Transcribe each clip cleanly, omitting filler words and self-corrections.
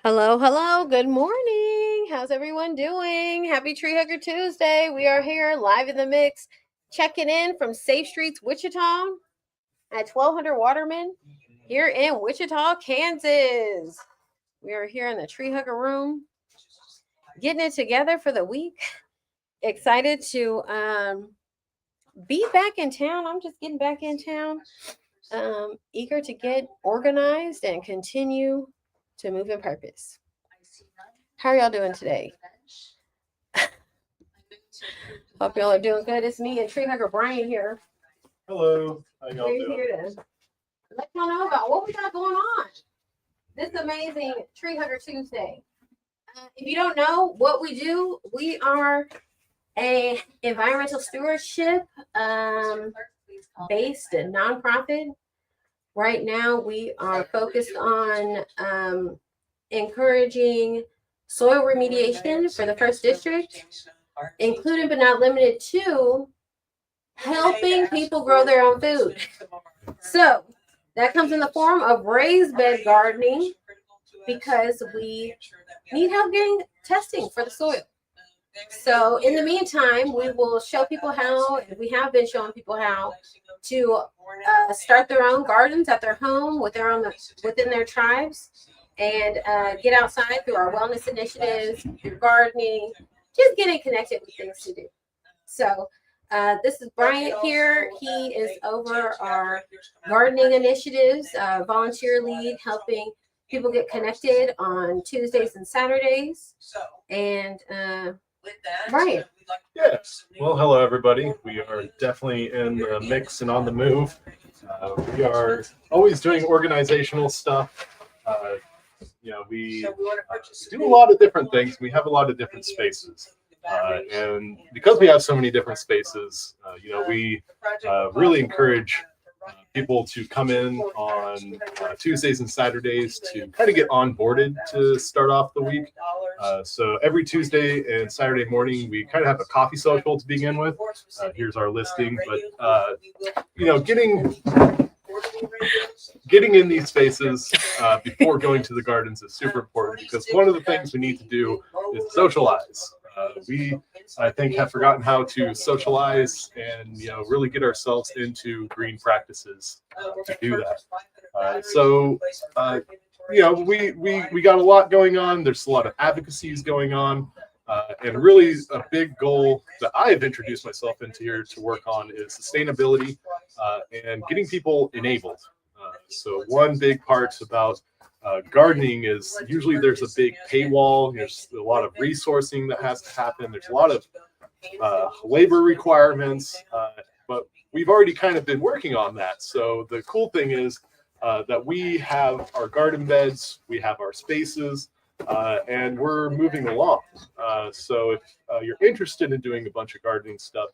Hello, hello. Good morning. How's everyone doing? Happy Treehugger Tuesday. We are here live in the mix, checking in from Safe Streets, Wichita at 1200 Waterman here in Wichita, Kansas. We are here in the Treehugger room, getting it together for the week. Excited to be back in town. I'm just getting back in town. Eager to get organized and continue to move in purpose. How are y'all doing today? Hope y'all are doing good. It's me and Treehugger Brian here. Hello. How y'all We're doing? here to let y'all know about what we got going on this amazing Treehugger Tuesday. If you don't know what we do, we are a environmental stewardship based nonprofit. Right now, we are focused on encouraging soil remediation for the first district, including but not limited to helping people grow their own food. So that comes in the form of raised bed gardening because we need help getting testing for the soil. So in the meantime, we will show people how, and we have been showing people how to start their own gardens at their home within their tribes, and get outside through our wellness initiatives, through gardening, just getting connected with things to do. So this is Bryant here. He is over our gardening initiatives, volunteer lead, helping people get connected on Tuesdays and Saturdays. And Bryant. Yes. Well, hello, everybody. We are definitely in the mix and on the move. We are always doing organizational stuff. We do a lot of different things. We have a lot of different spaces. And because we have so many different spaces, we really encourage people to come in on Tuesdays and Saturdays to kind of get onboarded to start off the week. So every Tuesday and Saturday morning, we kind of have a coffee social to begin with. Here's our listing, but getting in these spaces before going to the gardens is super important, because one of the things we need to do is socialize. I think, have forgotten how to socialize and really get ourselves into green practices to do that. We got a lot going on. There's a lot of advocacies going on. And really a big goal that I have introduced myself into here to work on is sustainability and getting people enabled. So one big part about gardening is usually there's a big paywall. There's a lot of resourcing that has to happen. There's a lot of labor requirements, but we've already kind of been working on that. So the cool thing is that we have our garden beds, we have our spaces, and we're moving along. So if you're interested in doing a bunch of gardening stuff,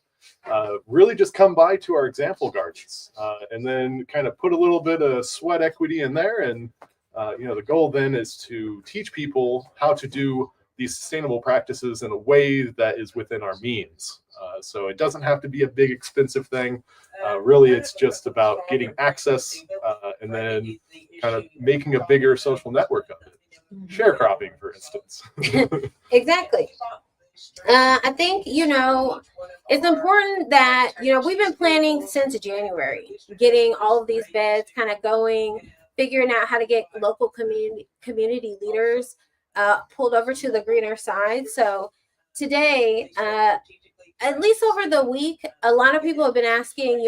really just come by to our example gardens, and then kind of put a little bit of sweat equity in there. And the goal then is to teach people how to do these sustainable practices in a way that is within our means. So it doesn't have to be a big expensive thing. Really, it's just about getting access and then kind of making a bigger social network of it. Sharecropping, for instance. Exactly. I think, it's important that, we've been planning since January, getting all of these beds kind of going, figuring out how to get local community leaders pulled over to the greener side. So today, at least over the week, a lot of people have been asking,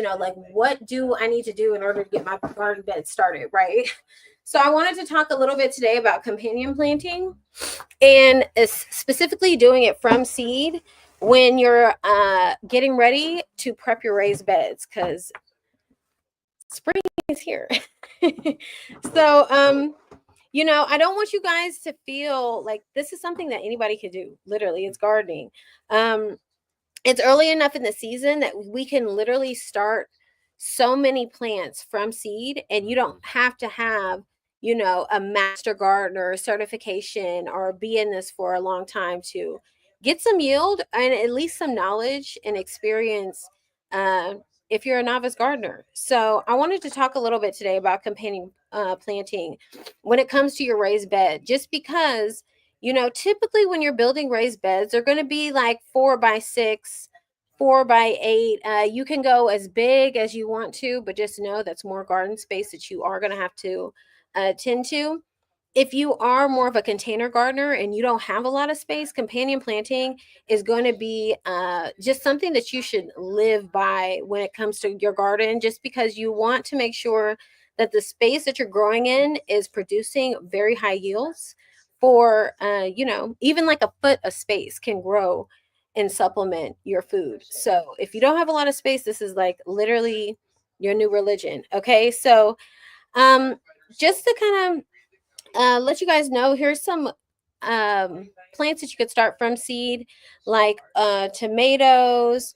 what do I need to do in order to get my garden bed started, right? So I wanted to talk a little bit today about companion planting, and specifically doing it from seed when you're getting ready to prep your raised beds, because spring is here. So I don't want you guys to feel like this is something that anybody could do. Literally, it's gardening. It's early enough in the season that we can literally start so many plants from seed, and you don't have to have a master gardener certification or be in this for a long time to get some yield and at least some knowledge and experience if you're a novice gardener. So I wanted to talk a little bit today about companion planting when it comes to your raised bed, just because, typically when you're building raised beds, they're going to be like 4x6, 4x8. You can go as big as you want to, but just know that's more garden space that you are going to have to tend to. If you are more of a container gardener and you don't have a lot of space, companion planting is going to be just something that you should live by when it comes to your garden, just because you want to make sure that the space that you're growing in is producing very high yields for, even like a foot of space can grow and supplement your food. So if you don't have a lot of space, this is like literally your new religion. Okay. So, um, just to kind of let you guys know, here's some plants that you could start from seed, like tomatoes,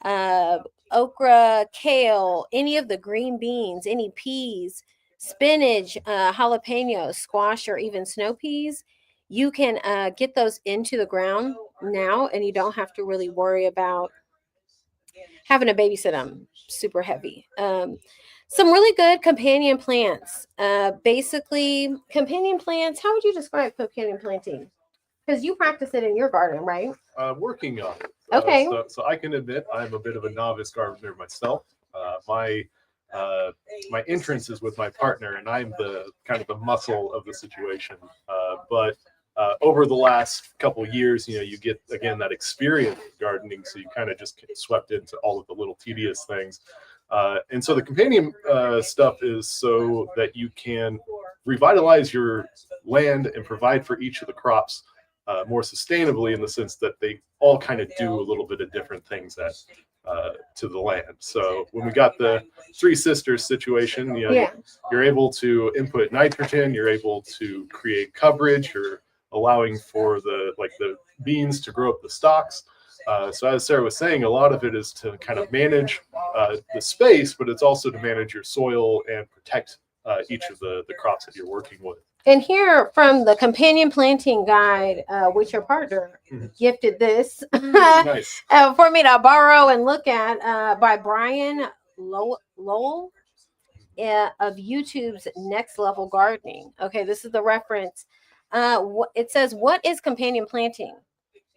uh, okra, kale, any of the green beans, any peas, spinach, jalapenos, squash, or even snow peas. You can get those into the ground now, and you don't have to really worry about having to babysit them super heavy. Some really good companion plants. Basically, companion plants. How would you describe companion planting? Because you practice it in your garden, right? Working on it. Okay. So I can admit I'm a bit of a novice gardener myself. My my entrance is with my partner, and I'm the kind of the muscle of the situation. But over the last couple of years, you get again that experience of gardening, so you kind of just get swept into all of the little tedious things. And so the companion stuff is so that you can revitalize your land and provide for each of the crops more sustainably, in the sense that they all kind of do a little bit of different things to the land. So when we got the Three Sisters situation, Yeah. you're able to input nitrogen, you're able to create coverage, you're allowing for the beans to grow up the stalks. So as Sarah was saying, a lot of it is to kind of manage the space, but it's also to manage your soil and protect each of the crops that you're working with. And here from the companion planting guide, which your partner gifted this Nice. for me to borrow and look at, by Brian Lowell of YouTube's Next Level Gardening. Okay, this is the reference. It says, "What is companion planting?"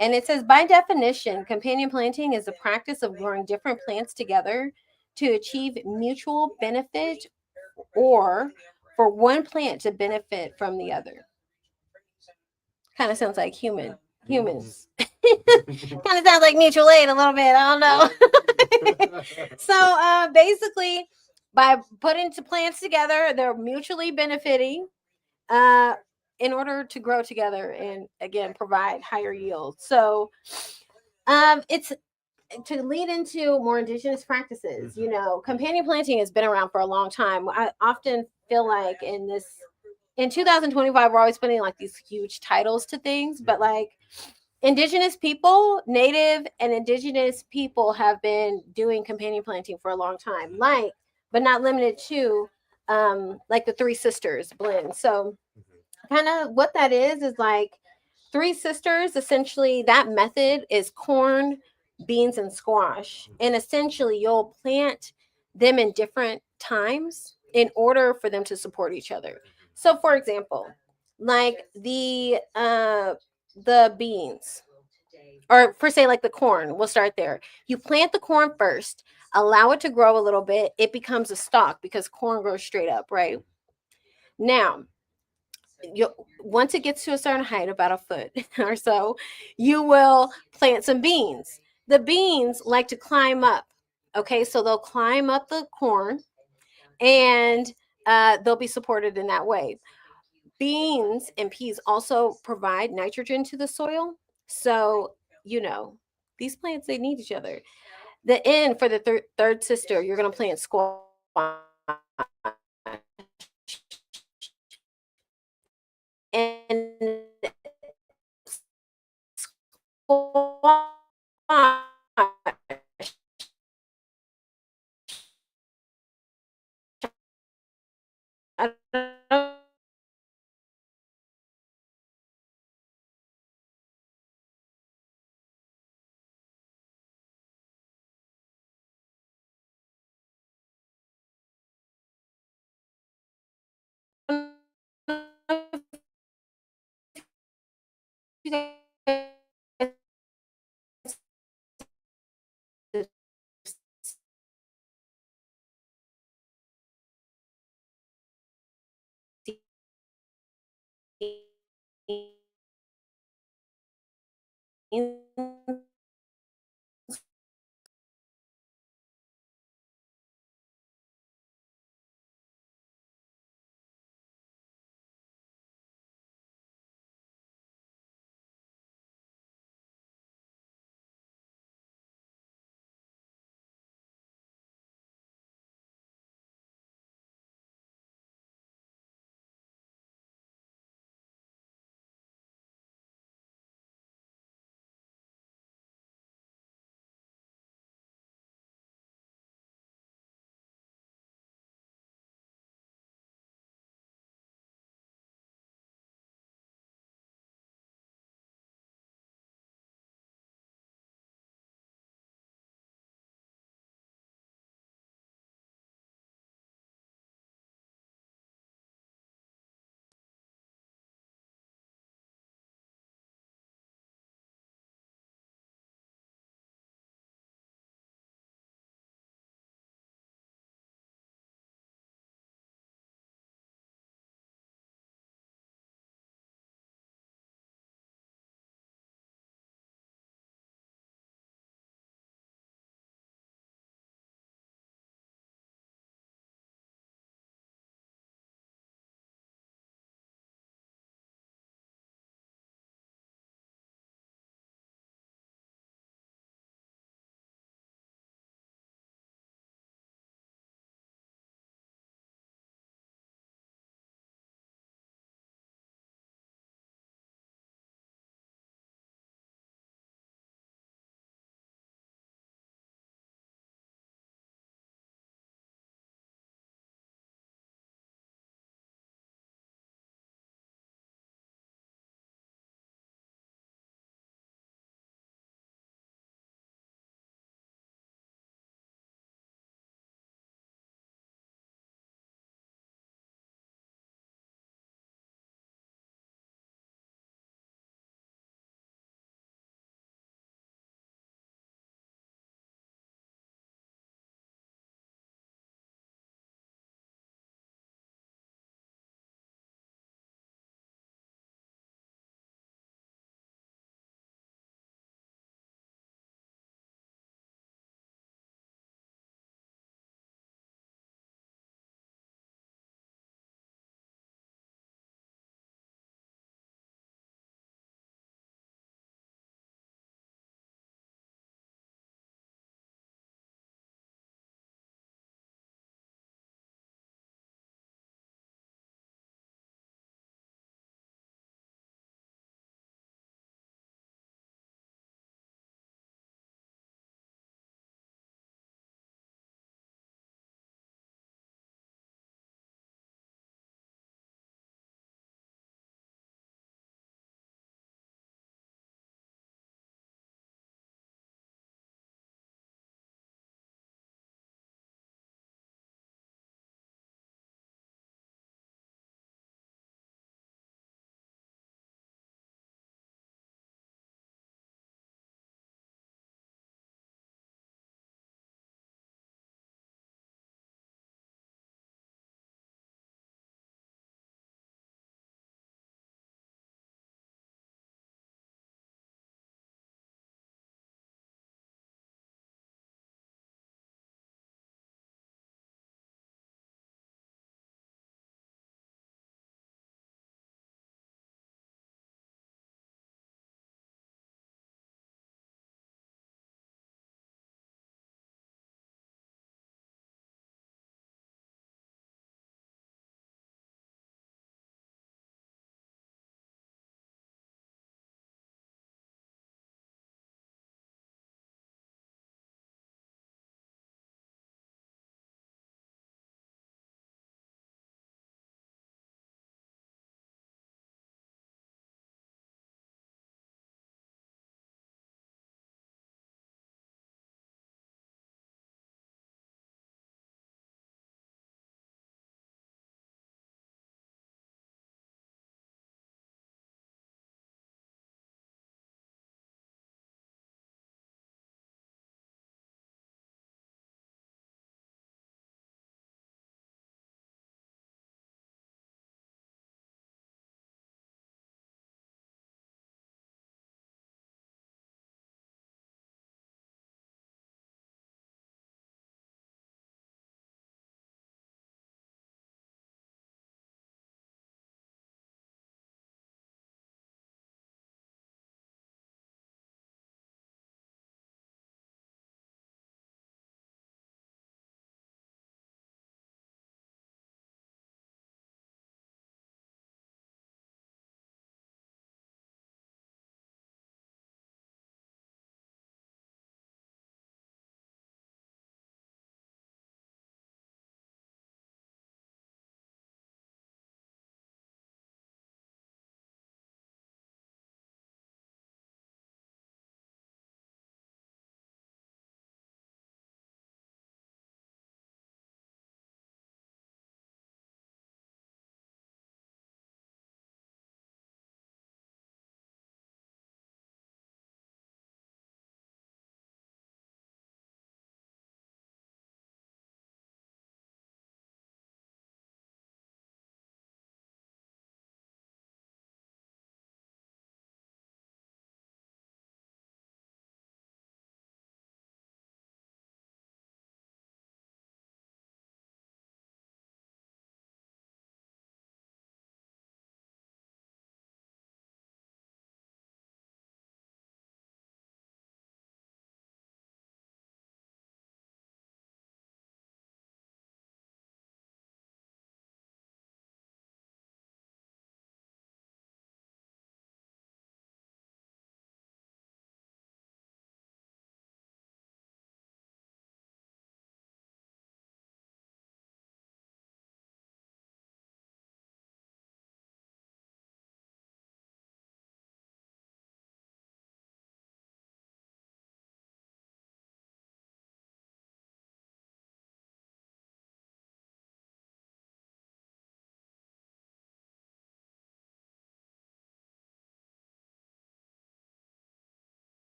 And it says, by definition, companion planting is the practice of growing different plants together to achieve mutual benefit, or for one plant to benefit from the other. Kind of sounds like humans. Kind of sounds like mutual aid a little bit. I don't know. So basically, by putting two plants together, they're mutually benefiting uh, in order to grow together and again provide higher yields. So it's to lead into more indigenous practices. Companion planting has been around for a long time. I often feel like in 2025 we're always putting like these huge titles to things, but like indigenous people, native and indigenous people have been doing companion planting for a long time, like, but not limited to like the Three Sisters blend. So kind of what that is like Three Sisters, essentially that method is corn, beans, and squash. And essentially you'll plant them in different times in order for them to support each other. So for example, like the beans, or for say like the corn, we'll start there. You plant the corn first, allow it to grow a little bit, it becomes a stalk because corn grows straight up, right? Now, you once it gets to a certain height, about a foot or so, you will plant some beans. The beans like to climb up. Okay, so they'll climb up the corn, and they'll be supported in that way. Beans and peas also provide nitrogen to the soil. So, these plants, they need each other. The end for the third sister, you're going to plant squash. And squash, I don't know vaccines